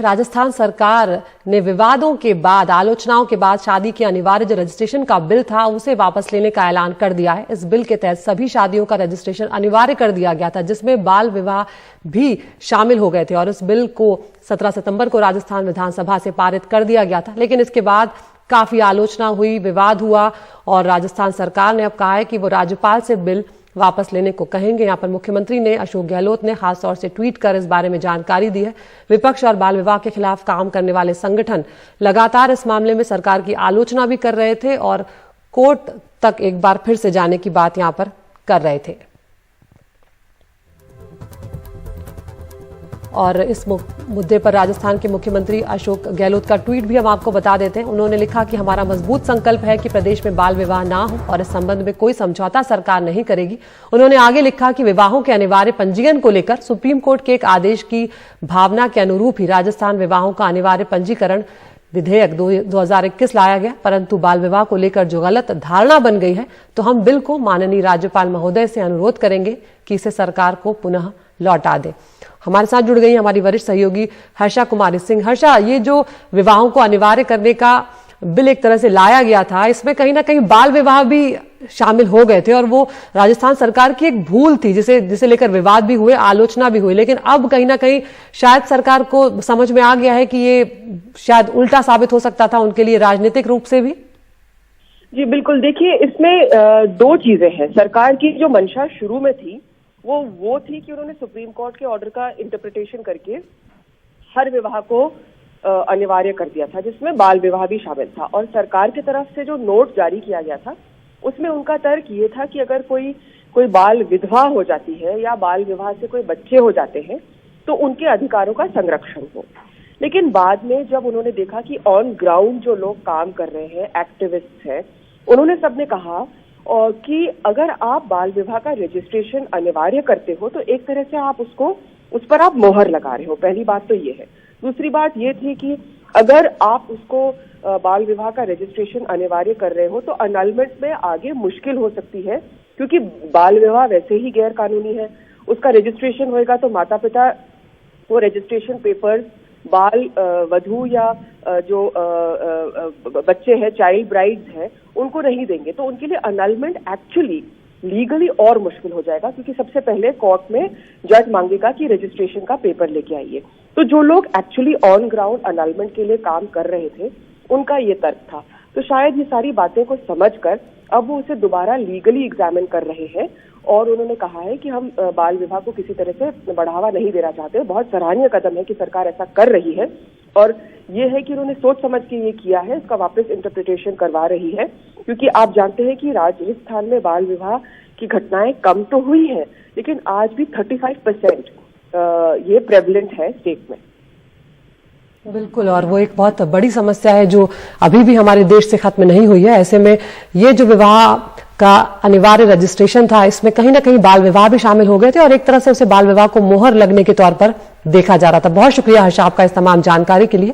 में राजस्थान सरकार ने विवादों के बाद, आलोचनाओं के बाद शादी के अनिवार्य जो रजिस्ट्रेशन का बिल था उसे वापस लेने का ऐलान कर दिया है। इस बिल के तहत सभी शादियों का रजिस्ट्रेशन अनिवार्य कर दिया गया था, जिसमें बाल विवाह भी शामिल हो गए थे और इस बिल को 17 सितंबर को राजस्थान विधानसभा से पारित कर दिया गया था। लेकिन इसके बाद काफी आलोचना हुई, विवाद हुआ और राजस्थान सरकार ने अब कहा है कि वो राज्यपाल से बिल वापस लेने को कहेंगे। यहाँ पर मुख्यमंत्री ने अशोक गहलोत ने खासतौर से ट्वीट कर इस बारे में जानकारी दी है। विपक्ष और बाल विवाह के खिलाफ काम करने वाले संगठन लगातार इस मामले में सरकार की आलोचना भी कर रहे थे और कोर्ट तक एक बार फिर से जाने की बात यहाँ पर कर रहे थे। और इस मुद्दे पर राजस्थान के मुख्यमंत्री अशोक गहलोत का ट्वीट भी हम आपको बता देते हैं। उन्होंने लिखा कि हमारा मजबूत संकल्प है कि प्रदेश में बाल विवाह ना हो और इस संबंध में कोई समझौता सरकार नहीं करेगी। उन्होंने आगे लिखा कि विवाहों के अनिवार्य पंजीयन को लेकर सुप्रीम कोर्ट के एक आदेश की भावना के अनुरूप ही राजस्थान विवाहों का अनिवार्य पंजीकरण विधेयक 2021 लाया गया, परंतु बाल विवाह को लेकर जो गलत धारणा बन गई है तो हम बिल को माननीय राज्यपाल महोदय से अनुरोध करेंगे कि इसे सरकार को पुनः लौटा दे। हमारे साथ जुड़ गई हमारी वरिष्ठ सहयोगी हर्षा कुमारी सिंह। हर्षा, ये जो विवाहों को अनिवार्य करने का बिल एक तरह से लाया गया था, इसमें कहीं ना कहीं बाल विवाह भी शामिल हो गए थे और वो राजस्थान सरकार की एक भूल थी जिसे लेकर विवाद भी हुए, आलोचना भी हुई। लेकिन अब कहीं ना कहीं शायद सरकार को समझ में आ गया है कि ये शायद उल्टा साबित हो सकता था उनके लिए राजनीतिक रूप से भी। जी बिल्कुल, देखिए इसमें दो चीजें हैं। सरकार की जो मंशा शुरू में थी वो थी कि उन्होंने सुप्रीम कोर्ट के ऑर्डर का इंटरप्रिटेशन करके हर विवाह को अनिवार्य कर दिया था, जिसमें बाल विवाह भी शामिल था। और सरकार की तरफ से जो नोट जारी किया गया था उसमें उनका तर्क ये था कि अगर कोई बाल विधवा हो जाती है या बाल विवाह से कोई बच्चे हो जाते हैं तो उनके अधिकारों का संरक्षण हो। लेकिन बाद में जब उन्होंने देखा कि ऑन ग्राउंड जो लोग काम कर रहे हैं, एक्टिविस्ट हैं, उन्होंने सबने कहा और कि अगर आप बाल विवाह का रजिस्ट्रेशन अनिवार्य करते हो तो एक तरह से आप उस पर आप मोहर लगा रहे हो। पहली बात तो ये है। दूसरी बात ये थी कि अगर आप उसको बाल विवाह का रजिस्ट्रेशन अनिवार्य कर रहे हो तो अनलमेंट में आगे मुश्किल हो सकती है, क्योंकि बाल विवाह वैसे ही गैर कानूनी है। उसका रजिस्ट्रेशन होएगा तो माता पिता वो रजिस्ट्रेशन पेपर्स बाल वधू या जो बच्चे हैं, चाइल्ड ब्राइड्स हैं, उनको नहीं देंगे। तो उनके लिए अनलमेंट एक्चुअली लीगली और मुश्किल हो जाएगा, क्योंकि सबसे पहले कोर्ट में जज मांगेगा कि रजिस्ट्रेशन का पेपर लेके आइए। तो जो लोग एक्चुअली ऑन ग्राउंड अनलमेंट के लिए काम कर रहे थे उनका ये तर्क था। तो शायद ये सारी बातें को समझकर अब वो उसे दोबारा लीगली एग्जामिन कर रहे हैं और उन्होंने कहा है कि हम बाल विवाह को किसी तरह से बढ़ावा नहीं देना चाहते। बहुत सराहनीय कदम है कि सरकार ऐसा कर रही है और ये है कि उन्होंने सोच समझ के ये किया है, इसका वापस इंटरप्रिटेशन करवा रही है। क्योंकि आप जानते हैं कि राजस्थान में बाल विवाह की घटनाएं कम तो हुई है, लेकिन आज भी 35% ये प्रेवलेंट है स्टेट में। बिल्कुल, और वो एक बहुत बड़ी समस्या है जो अभी भी हमारे देश से खत्म नहीं हुई है। ऐसे में ये जो विवाह का अनिवार्य रजिस्ट्रेशन था, इसमें कहीं ना कहीं बाल विवाह भी शामिल हो गए थे और एक तरह से उसे बाल विवाह को मोहर लगने के तौर पर देखा जा रहा था। बहुत शुक्रिया हर्षा आपका इस तमाम जानकारी के लिए।